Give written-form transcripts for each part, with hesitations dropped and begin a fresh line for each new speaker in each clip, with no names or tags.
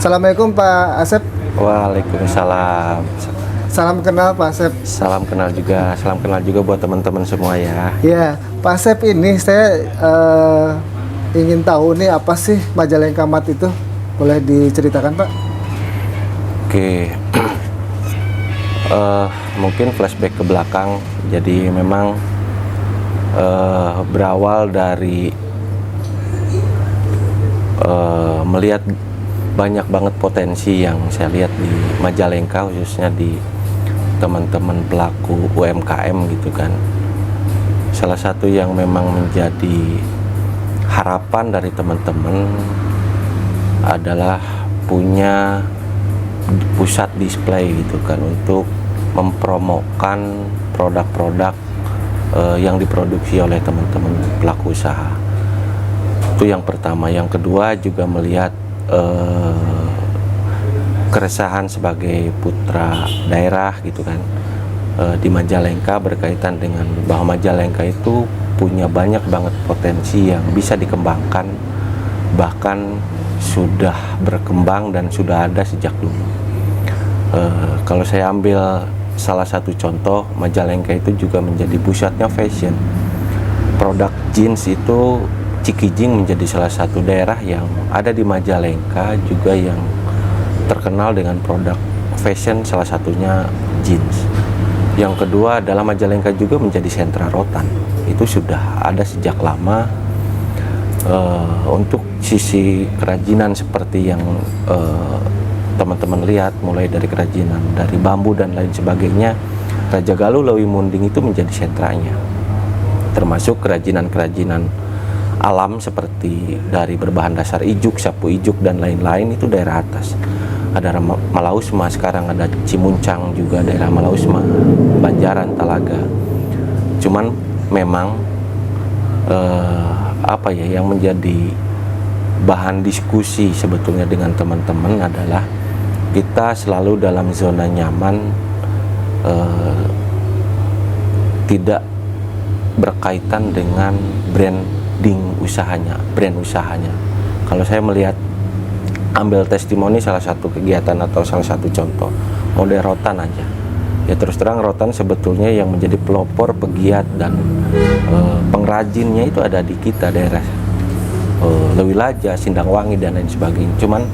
Assalamualaikum Pak Asep.
Waalaikumsalam.
Salam kenal Pak Asep.
Salam kenal juga. Salam kenal juga buat teman-teman semua ya.
Ya, Pak Asep, ini saya ingin tahu nih apa sih Majalengka Mart itu? Boleh diceritakan Pak?
Oke. Mungkin flashback ke belakang. Jadi memang berawal dari melihat banyak banget potensi yang saya lihat di Majalengka, khususnya di teman-teman pelaku UMKM gitu kan. Salah satu yang memang menjadi harapan dari teman-teman adalah punya pusat display gitu kan, untuk mempromokan produk-produk yang diproduksi oleh teman-teman pelaku usaha. Itu yang pertama. Yang kedua juga melihat keresahan sebagai putra daerah gitu kan di Majalengka, berkaitan dengan bahwa Majalengka itu punya banyak banget potensi yang bisa dikembangkan, bahkan sudah berkembang dan sudah ada sejak dulu. Kalau saya ambil salah satu contoh, Majalengka itu juga menjadi pusatnya fashion. Produk jeans itu Cikijing menjadi salah satu daerah yang ada di Majalengka juga yang terkenal dengan produk fashion, salah satunya jeans. Yang kedua adalah Majalengka juga menjadi sentra rotan. Itu sudah ada sejak lama. Untuk sisi kerajinan seperti yang teman-teman lihat, mulai dari kerajinan dari bambu dan lain sebagainya, Raja Galuh Lewi Munding itu menjadi sentranya. Termasuk kerajinan-kerajinan alam seperti dari berbahan dasar ijuk, sapu ijuk dan lain-lain, itu daerah atas. Ada Malausma, sekarang ada Cimuncang juga, daerah Malausma, Banjaran, Talaga. Cuman memang yang menjadi bahan diskusi sebetulnya dengan teman-teman adalah kita selalu dalam zona nyaman, tidak berkaitan dengan brand usahanya. Kalau saya melihat, ambil testimoni salah satu kegiatan atau salah satu contoh model rotan aja, ya terus terang rotan sebetulnya yang menjadi pelopor, pegiat dan pengrajinnya itu ada di kita, daerah Lewilaja, Sindangwangi dan lain sebagainya. Cuman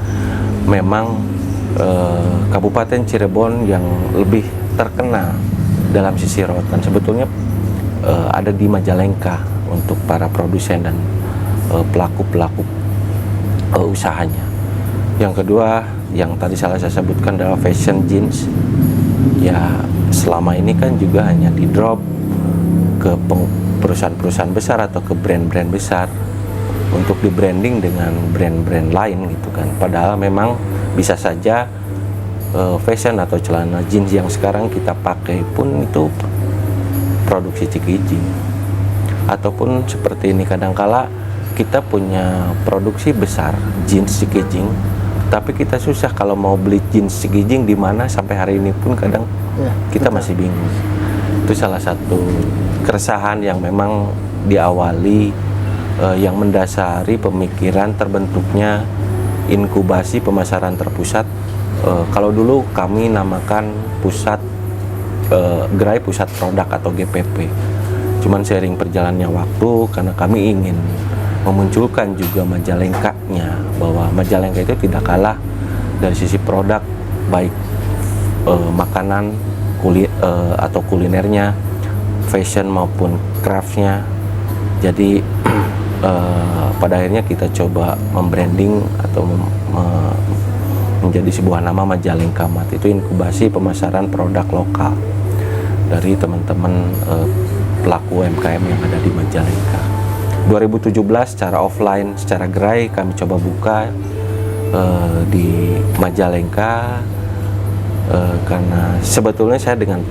memang Kabupaten Cirebon yang lebih terkenal dalam sisi rotan sebetulnya ada di Majalengka untuk para produsen dan pelaku-pelaku usahanya. Yang kedua, yang tadi saya sebutkan adalah fashion jeans. Ya, selama ini kan juga hanya di drop ke perusahaan-perusahaan besar atau ke brand-brand besar untuk di branding dengan brand-brand lain gitu kan. Padahal memang bisa saja fashion atau celana jeans yang sekarang kita pakai pun itu produksi Cikijing. Ataupun seperti ini, kadangkala kita punya produksi besar jeans Cikijing, tapi kita susah kalau mau beli jeans Cikijing di mana, sampai hari ini pun kadang kita masih bingung. Itu salah satu keresahan yang memang diawali yang mendasari pemikiran terbentuknya inkubasi pemasaran terpusat. Kalau dulu kami namakan pusat gerai pusat produk atau GPP. Cuman seiring perjalannya waktu, karena kami ingin memunculkan juga Majalengkanya, bahwa Majalengka itu tidak kalah dari sisi produk, baik makanan, atau kulinernya, fashion maupun craftsnya. Jadi pada akhirnya kita coba membranding atau menjadi sebuah nama Majalengka Mart. Itu inkubasi pemasaran produk lokal dari teman-teman pelaku UMKM yang ada di Majalengka. 2017 secara offline, secara gerai kami coba buka di Majalengka, karena sebetulnya saya dengan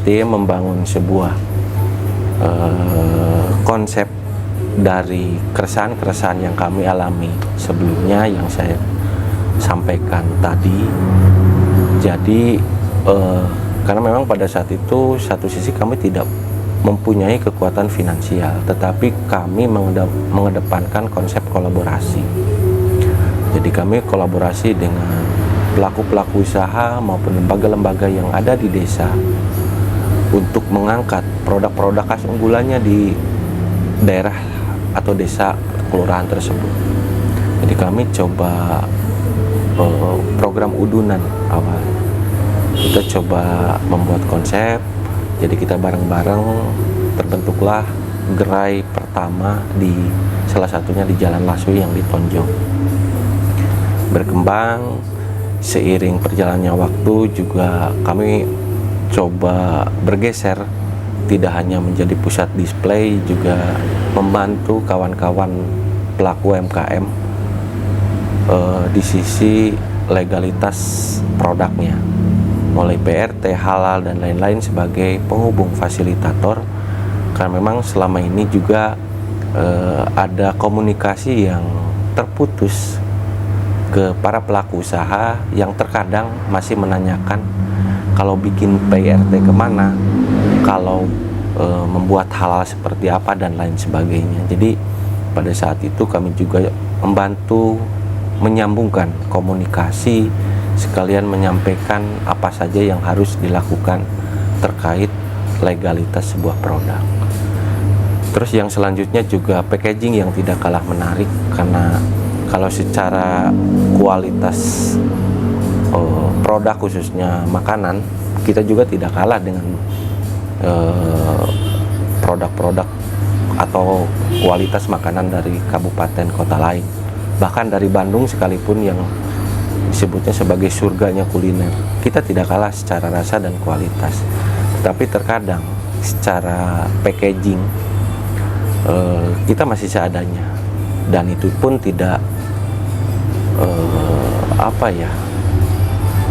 tim membangun sebuah konsep dari keresahan-keresahan yang kami alami sebelumnya yang saya sampaikan tadi. Jadi karena memang pada saat itu satu sisi kami tidak mempunyai kekuatan finansial, tetapi kami mengedepankan konsep kolaborasi. Jadi kami kolaborasi dengan pelaku-pelaku usaha maupun lembaga-lembaga yang ada di desa untuk mengangkat produk-produk khas unggulannya di daerah atau desa kelurahan tersebut. Jadi kami coba program udunan awal. Kita coba membuat konsep, jadi kita bareng-bareng terbentuklah gerai pertama di salah satunya di Jalan Lasui yang di Tonjong. Berkembang seiring perjalannya waktu juga kami coba bergeser, tidak hanya menjadi pusat display, juga membantu kawan-kawan pelaku UMKM di sisi legalitas produknya, mulai PRT, halal dan lain-lain sebagai penghubung fasilitator. Karena memang selama ini juga ada komunikasi yang terputus ke para pelaku usaha yang terkadang masih menanyakan kalau bikin PRT kemana, kalau membuat halal seperti apa dan lain sebagainya. Jadi pada saat itu kami juga membantu menyambungkan komunikasi, sekalian menyampaikan apa saja yang harus dilakukan terkait legalitas sebuah produk. Terus yang selanjutnya juga packaging yang tidak kalah menarik, karena kalau secara kualitas produk khususnya makanan, kita juga tidak kalah dengan produk-produk atau kualitas makanan dari kabupaten kota lain, bahkan dari Bandung sekalipun yang disebutnya sebagai surganya kuliner, kita tidak kalah secara rasa dan kualitas. Tetapi terkadang secara packaging kita masih seadanya, dan itu pun tidak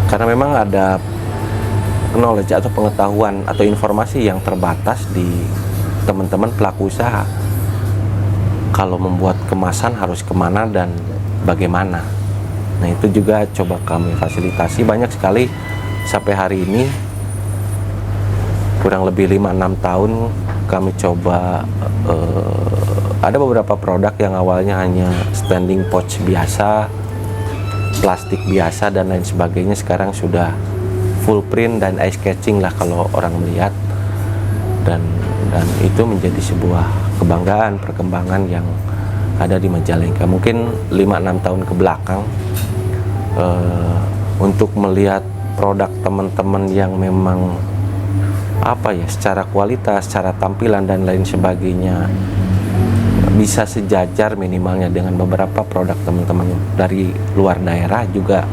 karena memang ada knowledge atau pengetahuan atau informasi yang terbatas di teman-teman pelaku usaha. Kalau membuat kemasan harus kemana dan bagaimana. Nah itu juga coba kami fasilitasi. Banyak sekali sampai hari ini, kurang lebih 5-6 tahun kami coba ada beberapa produk yang awalnya hanya standing pouch biasa, plastik biasa dan lain sebagainya, sekarang sudah full print dan eye catching lah kalau orang melihat, dan itu menjadi sebuah kebanggaan perkembangan yang ada di Majalengka. Mungkin 5-6 tahun ke belakang untuk melihat produk teman-teman yang memang secara kualitas, secara tampilan dan lain sebagainya bisa sejajar minimalnya dengan beberapa produk teman-teman dari luar daerah juga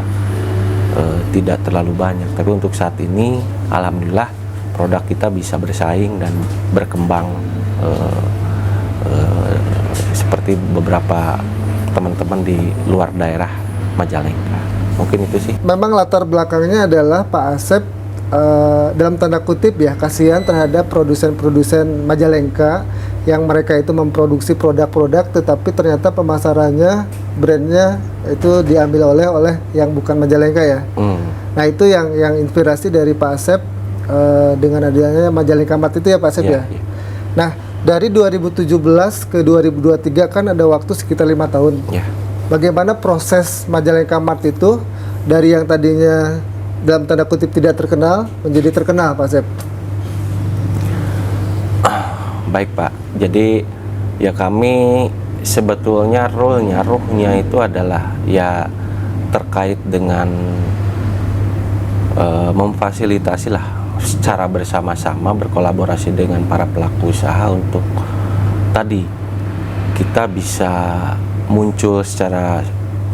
tidak terlalu banyak. Tapi untuk saat ini alhamdulillah produk kita bisa bersaing dan berkembang seperti beberapa teman-teman di luar daerah Majalengka. Mungkin itu sih.
Memang latar belakangnya adalah Pak Asep dalam tanda kutip ya, kasihan terhadap produsen-produsen Majalengka yang mereka itu memproduksi produk-produk tetapi ternyata pemasarannya, brandnya itu diambil oleh yang bukan Majalengka ya. Nah itu yang inspirasi dari Pak Asep dengan adanya Majalengka Mart itu ya Pak Asep ya. Nah dari 2017 ke 2023 kan ada waktu sekitar 5 tahun. Bagaimana proses Majalengka Mart itu dari yang tadinya dalam tanda kutip tidak terkenal menjadi terkenal Pak Asep?
Baik Pak, jadi ya kami sebetulnya ruhnya itu adalah ya terkait dengan memfasilitasi lah secara bersama-sama, berkolaborasi dengan para pelaku usaha untuk tadi kita bisa muncul secara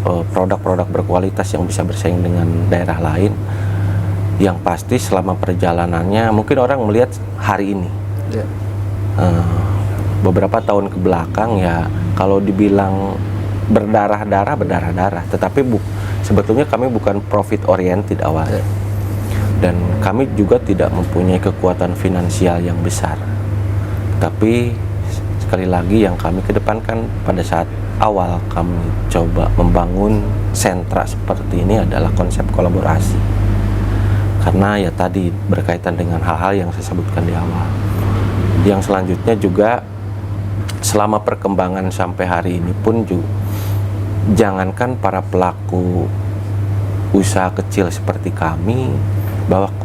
produk-produk berkualitas yang bisa bersaing dengan daerah lain. Yang pasti selama perjalanannya mungkin orang melihat hari ini beberapa tahun ke belakang ya kalau dibilang berdarah-darah, tetapi sebetulnya kami bukan profit oriented awalnya, dan kami juga tidak mempunyai kekuatan finansial yang besar. Tapi sekali lagi yang kami kedepankan pada saat awal kami coba membangun sentra seperti ini adalah konsep kolaborasi, karena ya tadi berkaitan dengan hal-hal yang saya sebutkan di awal. Yang selanjutnya juga selama perkembangan sampai hari ini pun juga jangankan para pelaku usaha kecil seperti kami,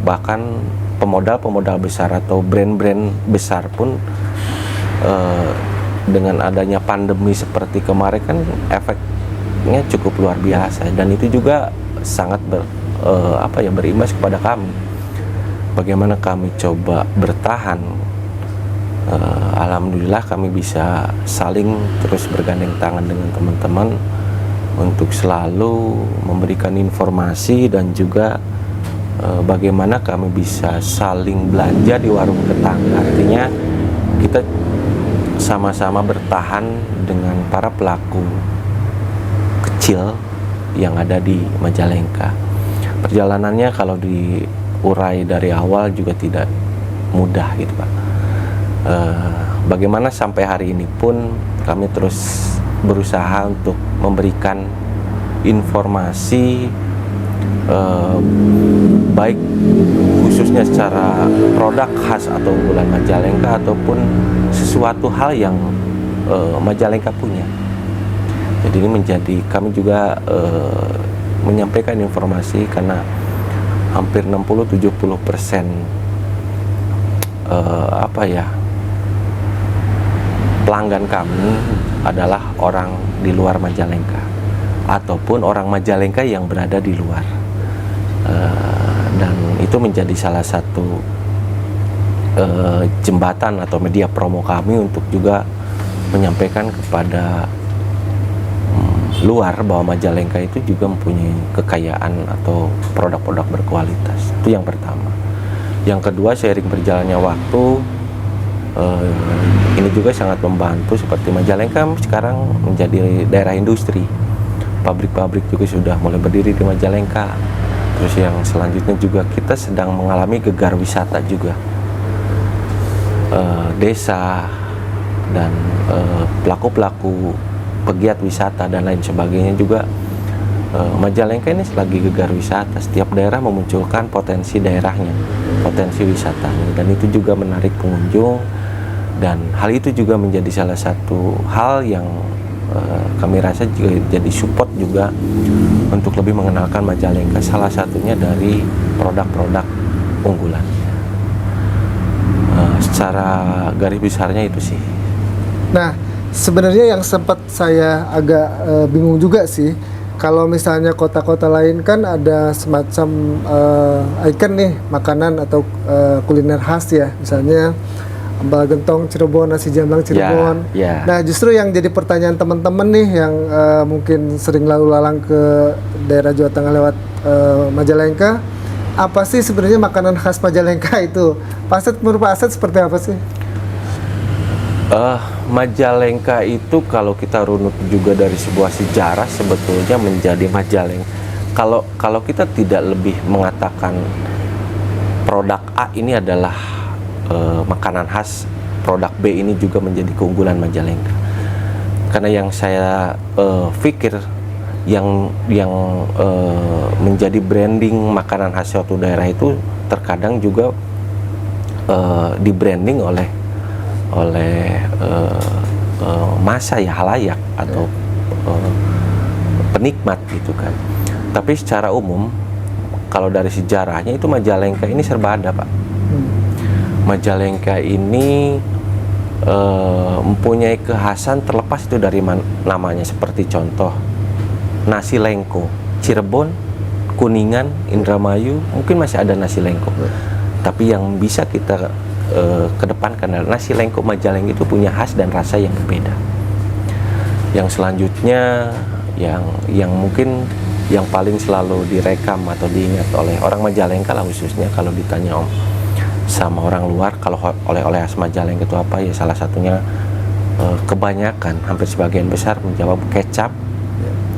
bahkan pemodal besar atau brand-brand besar pun dengan adanya pandemi seperti kemarin kan efeknya cukup luar biasa, dan itu juga sangat berimbas kepada kami. Bagaimana kami coba bertahan, alhamdulillah kami bisa saling terus bergandeng tangan dengan teman-teman untuk selalu memberikan informasi, dan juga bagaimana kami bisa saling belanja di warung tetangga. Artinya kita sama-sama bertahan dengan para pelaku kecil yang ada di Majalengka. Perjalanannya kalau diurai dari awal juga tidak mudah gitu Pak. Bagaimana sampai hari ini pun kami terus berusaha untuk memberikan informasi baik khususnya secara produk khas atau unggulan Majalengka ataupun sesuatu hal yang Majalengka punya. Jadi ini menjadi kami juga menyampaikan informasi karena hampir 60-70% pelanggan kami adalah orang di luar Majalengka ataupun orang Majalengka yang berada di luar, dan itu menjadi salah satu jembatan atau media promo kami untuk juga menyampaikan kepada luar bahwa Majalengka itu juga mempunyai kekayaan atau produk-produk berkualitas. Itu yang pertama. Yang kedua, seiring berjalannya waktu, ini juga sangat membantu, seperti Majalengka sekarang menjadi daerah industri. Pabrik-pabrik juga sudah mulai berdiri di Majalengka. Terus yang selanjutnya juga kita sedang mengalami gegar wisata juga. Desa dan pelaku-pelaku pegiat wisata dan lain sebagainya juga, Majalengka ini selagi gegar wisata. Setiap daerah memunculkan potensi daerahnya, potensi wisatanya, dan itu juga menarik pengunjung. Dan hal itu juga menjadi salah satu hal yang kami rasa juga jadi support juga untuk lebih mengenalkan Majalengka, salah satunya dari produk-produk unggulan. Secara garis besarnya itu sih.
Nah, sebenarnya yang sempat saya agak bingung juga sih, kalau misalnya kota-kota lain kan ada semacam ikon nih makanan atau kuliner khas ya, misalnya ambal gentong Cirebon, nasi jamblang Cirebon. Nah, justru yang jadi pertanyaan teman-teman nih yang mungkin sering lalu lalang ke daerah Jawa Tengah lewat Majalengka, apa sih sebenarnya makanan khas Majalengka itu? Menurut Pak Asep seperti apa sih?
Majalengka itu kalau kita runut juga dari sebuah sejarah, sebetulnya menjadi Majalengka. Kalau kita tidak lebih mengatakan produk A ini adalah makanan khas, produk B ini juga menjadi keunggulan Majalengka. Karena yang saya pikir yang menjadi branding makanan khas suatu daerah itu terkadang juga di branding oleh massa ya, halayak atau penikmat gitu kan. Tapi secara umum kalau dari sejarahnya itu Majalengka ini serba ada Pak. Majalengka ini mempunyai kekhasan terlepas itu dari namanya, seperti contoh nasi lengko Cirebon, Kuningan, Indramayu mungkin masih ada nasi lengko, tapi yang bisa kita kedepankan adalah nasi lengko Majalengka itu punya khas dan rasa yang berbeda. Yang selanjutnya yang mungkin yang paling selalu direkam atau diingat oleh orang Majalengka lah, khususnya kalau ditanya sama orang luar, kalau oleh-oleh khas Majalengka itu apa ya, salah satunya kebanyakan hampir sebagian besar menjawab kecap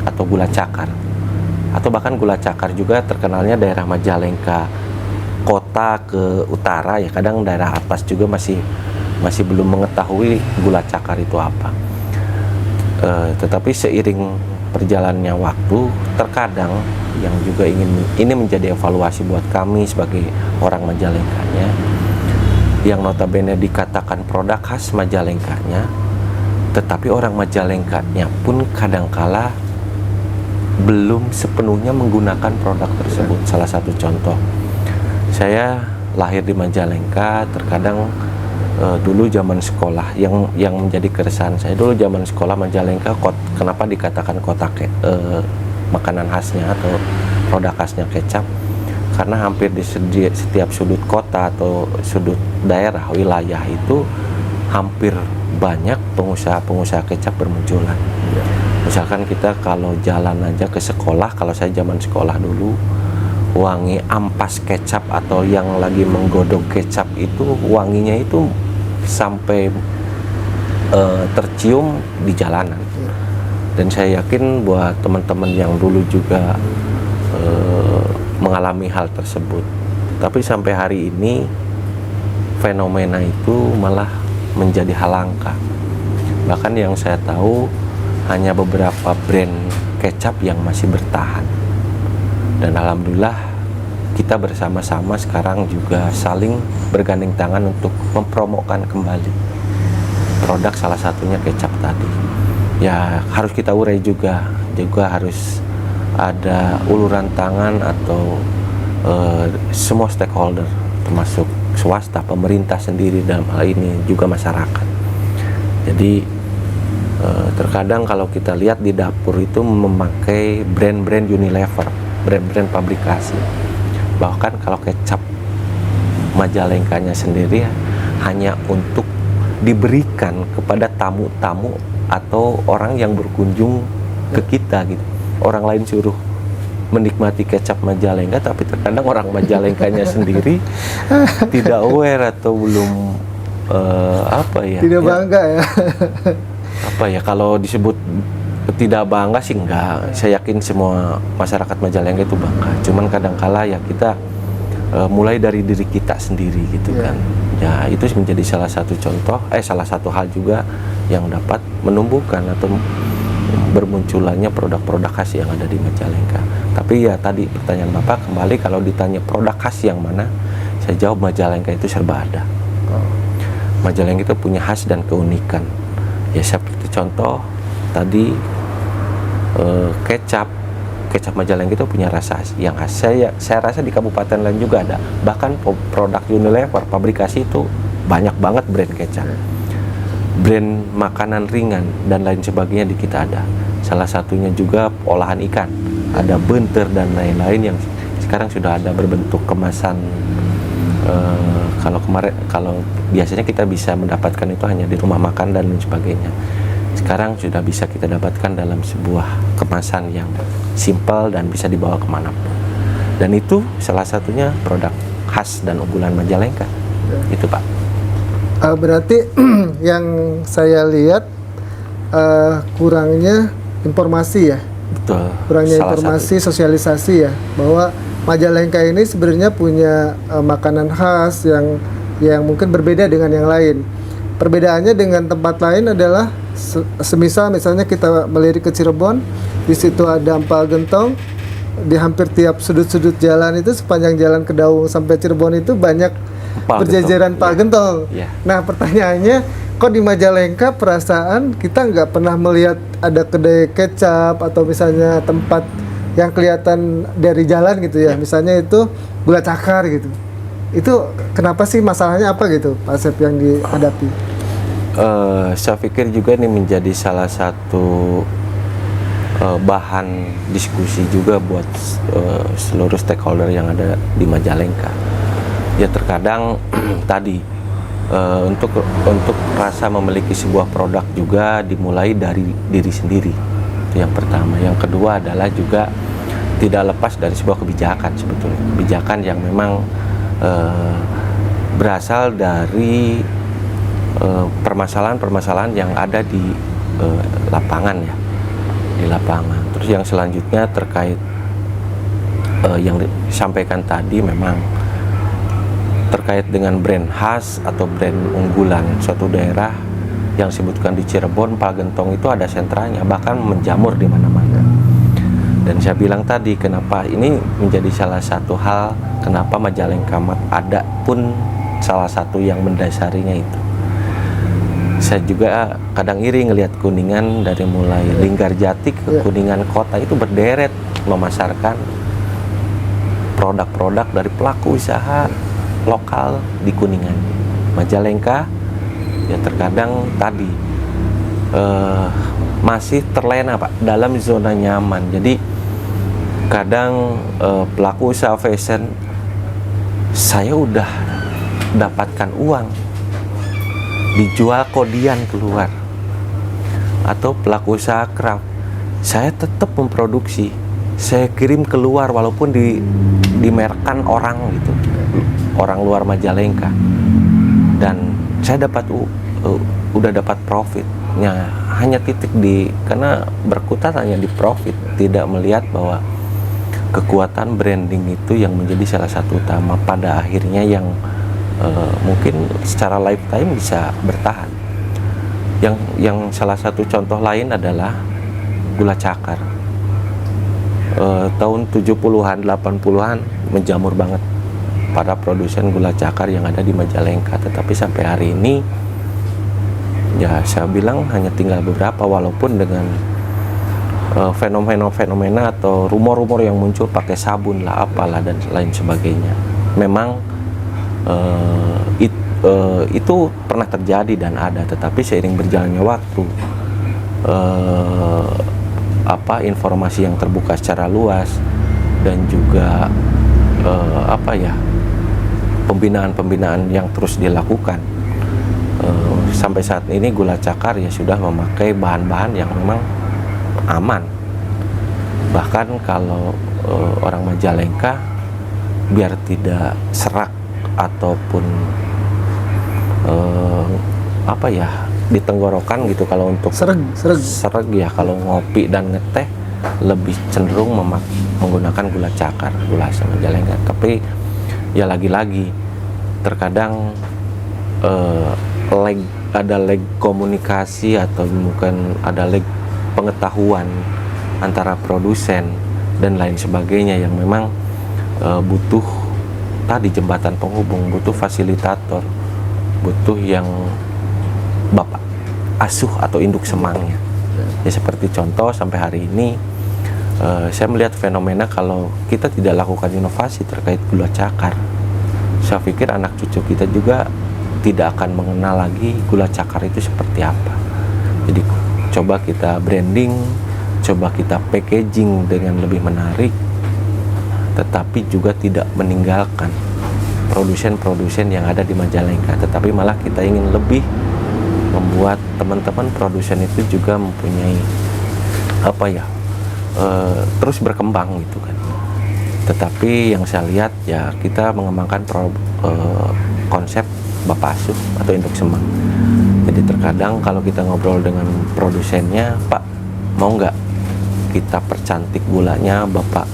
atau gula cakar, atau bahkan gula cakar juga terkenalnya daerah Majalengka kota ke utara ya, kadang daerah atas juga masih belum mengetahui gula cakar itu apa. Tetapi seiring perjalannya waktu, terkadang yang juga ini menjadi evaluasi buat kami sebagai orang Majalengkanya, yang notabene dikatakan produk khas Majalengkanya, tetapi orang Majalengkanya pun kadangkala belum sepenuhnya menggunakan produk tersebut. Salah satu contoh, saya lahir di Majalengka, terkadang dulu zaman sekolah yang menjadi keresahan saya dulu zaman sekolah Majalengka, kenapa dikatakan kota makanan khasnya atau produk khasnya kecap, karena hampir di setiap sudut kota atau sudut daerah wilayah itu hampir banyak pengusaha kecap bermunculan. Misalkan kita kalau jalan aja ke sekolah, kalau saya zaman sekolah dulu, wangi ampas kecap atau yang lagi menggodok kecap itu wanginya itu sampai tercium di jalanan. Dan saya yakin buat teman-teman yang dulu juga mengalami hal tersebut. Tapi sampai hari ini fenomena itu malah menjadi hal langka. Bahkan yang saya tahu hanya beberapa brand kecap yang masih bertahan. Dan alhamdulillah kita bersama-sama sekarang juga saling bergandeng tangan untuk mempromokkan kembali produk, salah satunya kecap tadi. Ya harus kita urai juga harus ada uluran tangan atau semua stakeholder, termasuk swasta, pemerintah sendiri dalam hal ini, juga masyarakat. Jadi terkadang kalau kita lihat di dapur itu memakai brand-brand Unilever, brand-brand pabrikasi. Bahkan kalau kecap Majalengkanya sendiri hanya untuk diberikan kepada tamu-tamu atau orang yang berkunjung ke kita gitu. Orang lain suruh menikmati kecap Majalengka, tapi terkadang orang Majalengkanya sendiri tidak aware atau belum
tidak bangga ya.
Kalau disebut tidak bangga sih enggak. Saya yakin semua masyarakat Majalengka itu bangga. Cuman kadangkala ya kita mulai dari diri kita sendiri gitu kan. Ya itu menjadi salah satu contoh, salah satu hal juga yang dapat menumbuhkan atau bermunculannya produk-produk khas yang ada di Majalengka. Tapi ya tadi pertanyaan Bapak kembali, kalau ditanya produk khas yang mana, saya jawab Majalengka itu serba ada. Majalengka itu punya khas dan keunikan. Ya seperti contoh tadi kecap Majalengka itu punya rasa yang khas. Saya rasa di kabupaten lain juga ada. Bahkan produk Unilever pabrikasi itu banyak banget brand kecap. Brand makanan ringan dan lain sebagainya di kita ada. Salah satunya juga olahan ikan, ada benter dan lain-lain yang sekarang sudah ada berbentuk kemasan. Kalau biasanya kita bisa mendapatkan itu hanya di rumah makan dan lain sebagainya. Sekarang sudah bisa kita dapatkan dalam sebuah kemasan yang simpel dan bisa dibawa kemanapun. Dan itu salah satunya produk khas dan unggulan Majalengka. Itu Pak.
Berarti yang saya lihat kurangnya informasi ya.
Betul.
Kurangnya informasi, sosialisasi ya, bahwa Majalengka ini sebenarnya punya makanan khas yang mungkin berbeda dengan yang lain. Perbedaannya dengan tempat lain adalah misalnya kita melirik ke Cirebon, di situ ada empal gentong. Di hampir tiap sudut-sudut jalan itu, sepanjang jalan Kedaung sampai Cirebon itu banyak berjajaran empal gentong. Nah pertanyaannya, kok di Majalengka perasaan kita nggak pernah melihat ada kedai kecap atau misalnya tempat yang kelihatan dari jalan gitu ya, misalnya itu gula cakar gitu. Itu kenapa sih, masalahnya apa gitu Pak Asep yang dihadapi?
Saya pikir juga ini menjadi salah satu bahan diskusi juga buat seluruh stakeholder yang ada di Majalengka. Ya terkadang tadi untuk rasa memiliki sebuah produk juga dimulai dari diri sendiri. Itu yang pertama. Yang kedua adalah juga tidak lepas dari sebuah kebijakan sebetulnya. Kebijakan yang memang berasal dari permasalahan-permasalahan yang ada di lapangan ya. Di lapangan. Terus yang selanjutnya terkait yang disampaikan tadi, memang terkait dengan brand khas atau brand unggulan suatu daerah yang disebutkan di Cirebon, empal gentong itu ada sentranya, bahkan menjamur di mana-mana. Dan saya bilang tadi, kenapa ini menjadi salah satu hal kenapa Majalengka ada pun salah satu yang mendasarinya itu. Saya juga kadang iri ngelihat Kuningan dari mulai Linggarjati ke Kuningan kota itu berderet memasarkan produk-produk dari pelaku usaha lokal di Kuningan. Majalengka ya terkadang tadi masih terlena Pak dalam zona nyaman. Jadi kadang pelaku usaha fashion, saya udah dapatkan uang, dijual kodian keluar. Atau pelaku usaha craft, saya tetap memproduksi, saya kirim keluar walaupun dimerkan orang gitu, orang luar Majalengka, dan saya dapat udah dapat profitnya. Hanya titik karena berkutat hanya di profit, tidak melihat bahwa kekuatan branding itu yang menjadi salah satu utama pada akhirnya yang mungkin secara lifetime bisa bertahan. Yang salah satu contoh lain adalah gula cakar. Tahun 70-an, 80-an menjamur banget para produsen gula cakar yang ada di Majalengka, tetapi sampai hari ini ya saya bilang hanya tinggal beberapa, walaupun dengan fenomena atau rumor-rumor yang muncul pakai sabun lah apalah dan lain sebagainya. Memang itu pernah terjadi dan ada, tetapi seiring berjalannya waktu informasi yang terbuka secara luas dan juga pembinaan yang terus dilakukan, sampai saat ini gula cakar ya sudah memakai bahan-bahan yang memang aman. Bahkan kalau orang Majalengka biar tidak serak ataupun di tenggorokan gitu, kalau untuk sereg ya, kalau ngopi dan ngeteh lebih cenderung menggunakan gula cakar, gula asam Majalengka. Tapi ya lagi-lagi terkadang ada lag komunikasi atau mungkin ada lag pengetahuan antara produsen dan lain sebagainya yang memang butuh tadi jembatan penghubung, butuh fasilitator, butuh yang bapak asuh atau induk semangnya. Ya seperti contoh sampai hari ini saya melihat fenomena kalau kita tidak lakukan inovasi terkait gula cakar, saya pikir anak cucu kita juga tidak akan mengenal lagi gula cakar itu seperti apa. Jadi coba kita branding, coba kita packaging dengan lebih menarik, tetapi juga tidak meninggalkan produsen-produsen yang ada di Majalengka, tetapi malah kita ingin lebih membuat teman-teman produsen itu juga mempunyai terus berkembang gitu kan. Tetapi yang saya lihat ya kita mengembangkan konsep bapak asuh atau induk semang. Jadi terkadang kalau kita ngobrol dengan produsennya, Pak mau nggak kita percantik gulanya, Bapak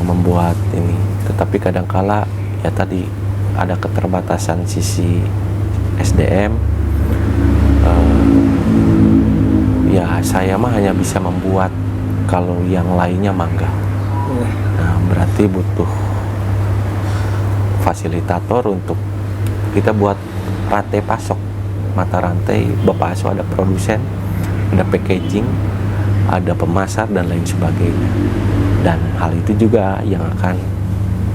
membuat ini. Tetapi kadangkala ya tadi ada keterbatasan sisi SDM. Ya saya mah hanya bisa membuat, kalau yang lainnya mangga. Nah berarti butuh fasilitator untuk kita buat rantai pasok, mata rantai bapak asuh, ada produsen, ada packaging, ada pemasar dan lain sebagainya. Dan hal itu juga yang akan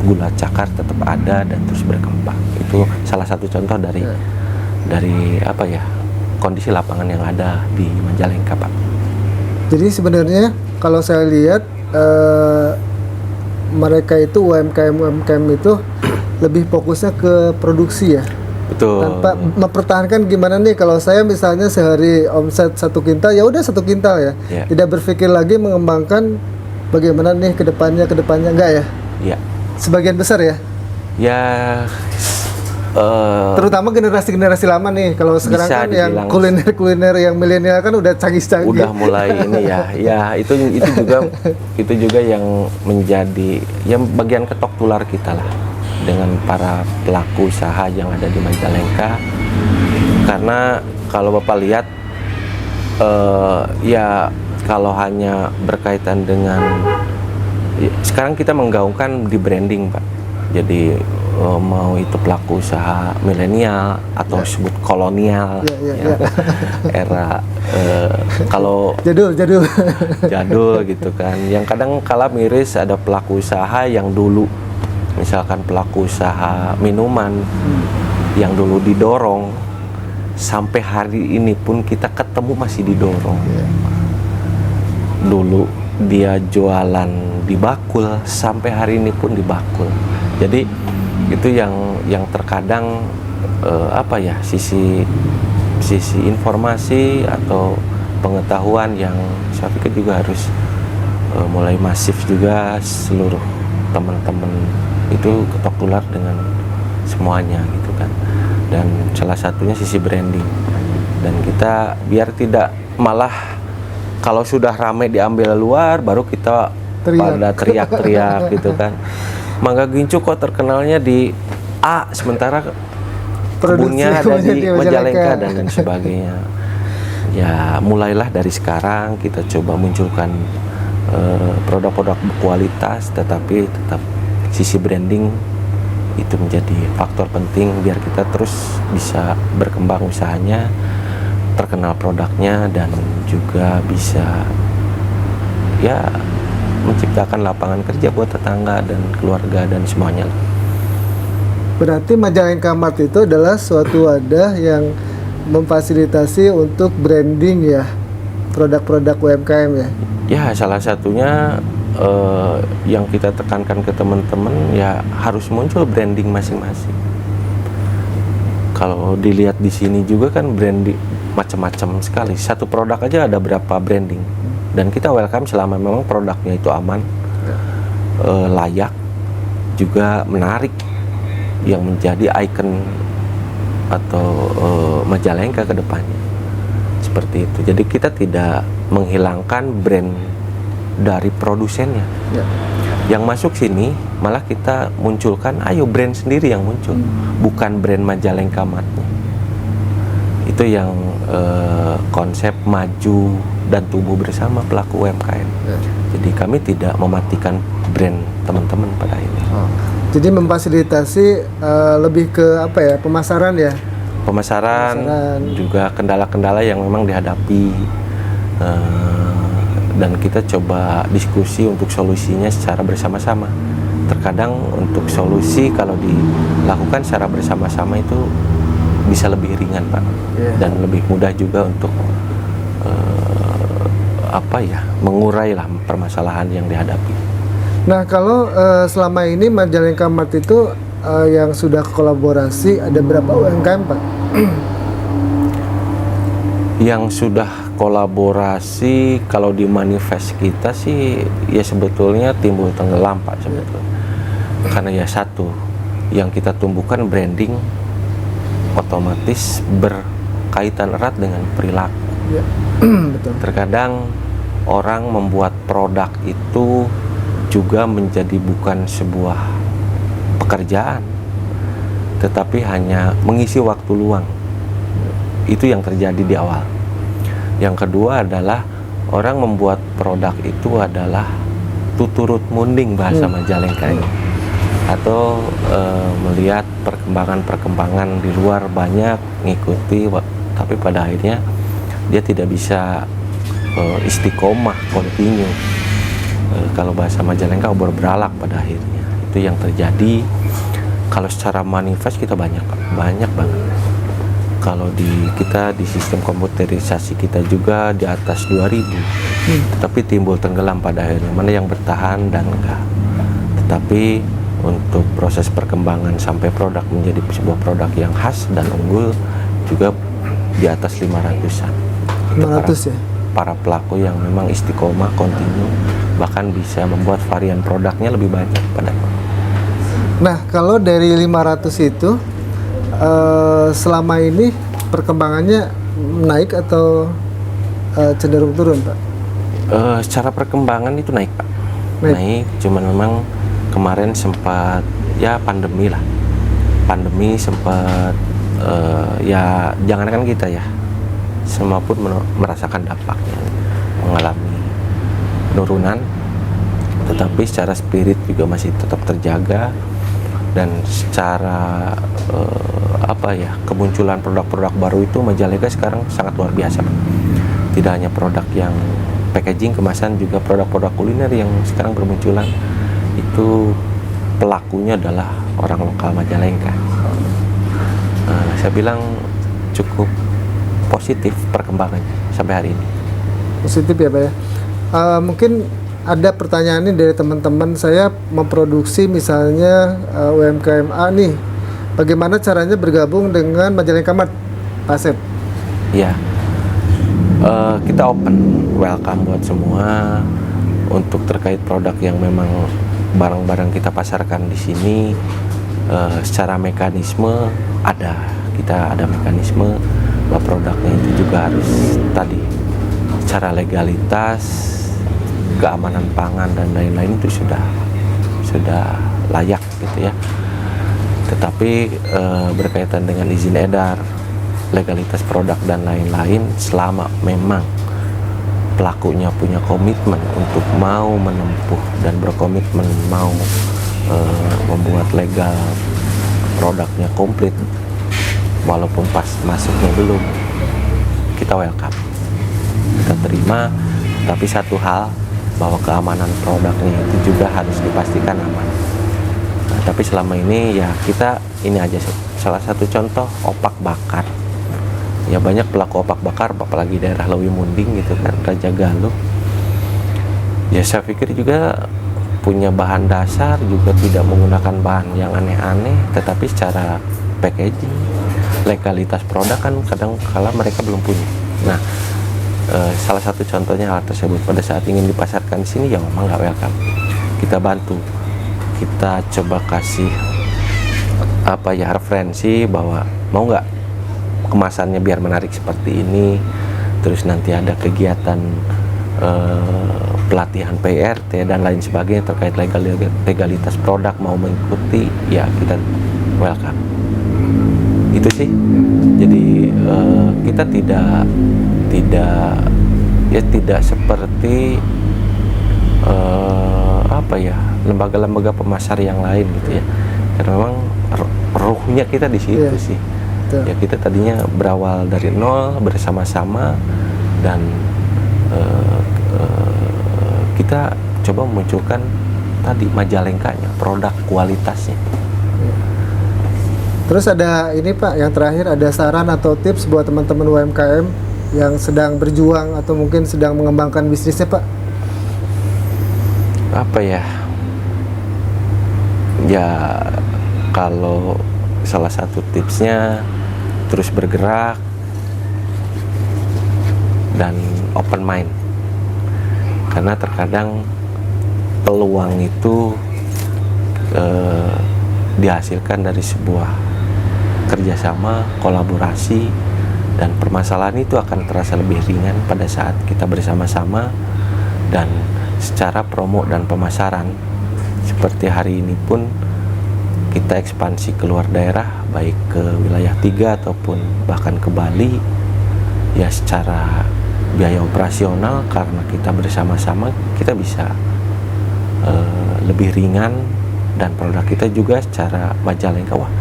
gula cakar tetap ada dan terus berkembang. Itu salah satu contoh dari kondisi lapangan yang ada di Majalengka, Pak.
Jadi sebenarnya kalau saya lihat mereka itu UMKM itu lebih fokusnya ke produksi ya.
Betul.
Tanpa mempertahankan gimana nih kalau saya misalnya sehari omset 1 kintal, ya udah 1 kintal ya.
Yeah.
Tidak berpikir lagi mengembangkan bagaimana nih ke depannya enggak ya?
Iya.
Sebagian besar ya.
Ya
terutama generasi lama nih. Kalau sekarang kan yang kuliner yang milenial kan udah canggih-canggih.
Udah mulai ini ya. Ya itu juga yang menjadi yang bagian ketok tular kita lah dengan para pelaku usaha yang ada di Majalengka. Karena kalau Bapak lihat ya kalau hanya berkaitan dengan sekarang kita menggaungkan di branding, Pak. Jadi mau itu pelaku usaha milenial atau sebut kolonial, ya. Era kalau
jadul
jadul gitu kan, yang kadang kala miris ada pelaku usaha yang dulu misalkan pelaku usaha minuman yang dulu didorong sampai hari ini pun kita ketemu masih didorong. Dulu dia jualan di bakul sampai hari ini pun di bakul. Jadi itu yang terkadang apa ya, sisi informasi atau pengetahuan yang saya pikir juga harus mulai masif juga, seluruh teman-teman itu ketok tular dengan semuanya gitu kan. Dan salah satunya sisi branding, dan kita biar tidak malah kalau sudah ramai diambil luar baru kita pada teriak-teriak gitu kan. Mangga Gincu kok terkenalnya di A sementara kebunnya ada di Majalengka dan lain sebagainya. Ya mulailah dari sekarang kita coba munculkan produk-produk berkualitas, tetapi tetap sisi branding itu menjadi faktor penting biar kita terus bisa berkembang usahanya, terkenal produknya, dan juga bisa ya menciptakan lapangan kerja buat tetangga dan keluarga dan semuanya.
Berarti Majalengka Mart itu adalah suatu wadah yang memfasilitasi untuk branding ya produk-produk UMKM ya.
Ya salah satunya yang kita tekankan ke teman-teman ya harus muncul branding masing-masing. Kalau dilihat di sini juga kan branding macam-macam sekali. Satu produk aja ada berapa branding. Dan kita welcome selama memang produknya itu aman, layak, juga menarik, yang menjadi ikon atau Majalengka ke depannya. Seperti itu. Jadi kita tidak menghilangkan brand dari produsennya. Yang masuk sini malah kita munculkan, ayo brand sendiri yang muncul, bukan brand Majalengka Mart-nya. Itu yang konsep maju dan tumbuh bersama pelaku UMKM. Jadi kami tidak mematikan brand teman-teman pada ini.
Jadi memfasilitasi lebih ke apa ya, pemasaran ya?
Pemasaran. Juga kendala-kendala yang memang dihadapi. Dan kita coba diskusi untuk solusinya secara bersama-sama. Terkadang untuk solusi kalau dilakukan secara bersama-sama itu bisa lebih ringan, Pak, dan lebih mudah juga untuk mengurai lah permasalahan yang dihadapi.
Nah kalau selama ini Majalengka Mart itu yang sudah kolaborasi ada berapa UMKM, Pak?
Yang sudah kolaborasi kalau di manifest kita sih ya sebetulnya Timbul Tenggelam, Pak, sebetulnya. Karena ya satu yang kita tumbuhkan branding otomatis berkaitan erat dengan perilaku.
Betul.
Terkadang orang membuat produk itu juga menjadi bukan sebuah pekerjaan, tetapi hanya mengisi waktu luang. Itu yang terjadi di awal. Yang kedua adalah orang membuat produk itu adalah tuturut munding bahasa Majalengkanya, atau melihat perkembangan di luar banyak, ngikuti, tapi pada akhirnya dia tidak bisa istiqomah, continue. Kalau bahasa Majalengka obor beralak pada akhirnya. Itu yang terjadi. Kalau secara manifest kita banyak banget. Kalau kita di sistem komputerisasi kita juga di atas 2000, tetapi timbul tenggelam pada akhirnya, mana yang bertahan dan enggak. Tetapi untuk proses perkembangan sampai produk menjadi sebuah produk yang khas dan unggul juga di atas 500-an.
500 ya?
Para pelaku yang memang istiqomah, kontinu, bahkan bisa membuat varian produknya lebih banyak pada.
Nah, kalau dari 500 itu selama ini perkembangannya naik atau cenderung turun, Pak?
Secara perkembangan itu naik, Pak. Naik, cuman memang kemarin sempat ya pandemi lah. Pandemi sempat ya jangankan kita ya, semua pun merasakan dampaknya, mengalami penurunan, tetapi secara spirit juga masih tetap terjaga. Dan secara kemunculan produk-produk baru itu Majalengka sekarang sangat luar biasa, Pak. Tidak hanya produk yang packaging, kemasan, juga produk-produk kuliner yang sekarang bermunculan itu pelakunya adalah orang lokal Majalengka. Saya bilang cukup positif perkembangannya sampai hari ini.
Positif ya Pak ya. Mungkin ada pertanyaan nih dari teman-teman, saya memproduksi misalnya UMKM A nih, bagaimana caranya bergabung dengan Majalengka Mart, Pak Asep?
Ya, kita open, welcome buat semua untuk terkait produk yang memang barang-barang kita pasarkan di sini. Secara mekanisme kita ada mekanisme bahwa produknya itu juga harus tadi secara legalitas, keamanan pangan dan lain-lain itu sudah layak gitu ya. Tetapi berkaitan dengan izin edar, legalitas produk dan lain-lain, selama memang pelakunya punya komitmen untuk mau menempuh dan berkomitmen mau membuat legal produknya komplit, walaupun pas masuknya belum, kita welcome, kita terima. Tapi satu hal, bahwa keamanan produknya itu juga harus dipastikan aman. Nah, tapi selama ini ya kita ini aja sih, salah satu contoh opak bakar. Ya banyak pelaku opak bakar, apalagi daerah Lewi Munding gitu kan, Raja Galuh. Ya saya pikir juga punya bahan dasar, juga tidak menggunakan bahan yang aneh-aneh, tetapi secara packaging, legalitas produk kan kadang kala mereka belum punya. Nah, salah satu contohnya hal tersebut pada saat ingin dipasarkan di sini ya memang nggak welcome. Kita bantu, kita coba kasih referensi bahwa mau nggak kemasannya biar menarik seperti ini, terus nanti ada kegiatan pelatihan PRT dan lain sebagainya terkait legalitas produk, mau mengikuti ya kita welcome. Itu sih. Jadi kita tidak seperti lembaga-lembaga pemasar yang lain gitu ya. Karena memang ruhnya kita di situ sih. Betul. Ya kita tadinya berawal dari nol bersama-sama dan kita coba memunculkan tadi Majalengkanya, produk kualitasnya.
Terus ada ini Pak, yang terakhir ada saran atau tips buat teman-teman UMKM yang sedang berjuang atau mungkin sedang mengembangkan bisnisnya Pak?
Apa ya? Ya kalau salah satu tipsnya terus bergerak dan open mind. Karena terkadang peluang itu dihasilkan dari sebuah kerjasama, kolaborasi, dan permasalahan itu akan terasa lebih ringan pada saat kita bersama-sama. Dan secara promo dan pemasaran seperti hari ini pun kita ekspansi keluar daerah, baik ke wilayah 3 ataupun bahkan ke Bali, ya secara biaya operasional karena kita bersama-sama kita bisa lebih ringan, dan produk kita juga secara Majalengka, wah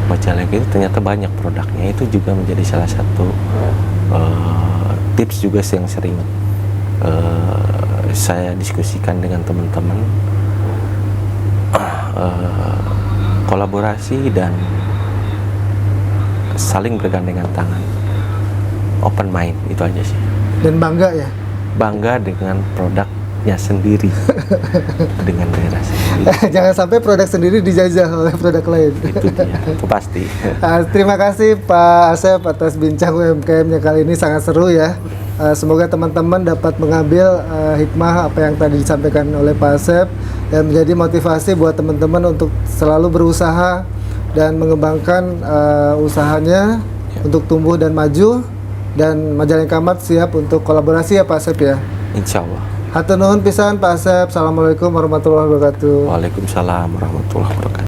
Majalengka itu ternyata banyak produknya, itu juga menjadi salah satu tips juga yang sering saya diskusikan dengan teman-teman. Kolaborasi dan saling bergandengan tangan, open mind, itu aja sih. Dan
bangga ya?
Bangga dengan produknya sendiri, dengan daerah sendiri.
Jangan sampai produk sendiri dijajah oleh produk lain.
Itu dia, itu pasti.
Terima kasih Pak Asep atas bincang UMKM-nya kali ini, sangat seru ya. Semoga teman-teman dapat mengambil hikmah apa yang tadi disampaikan oleh Pak Asep dan menjadi motivasi buat teman-teman untuk selalu berusaha dan mengembangkan usahanya untuk tumbuh dan maju. Dan Majalengka Mart siap untuk kolaborasi ya Pak Asep ya.
Insya Allah.
Hatur nuhun pisan Pak Asep. Assalamualaikum warahmatullahi wabarakatuh.
Waalaikumsalam warahmatullahi wabarakatuh.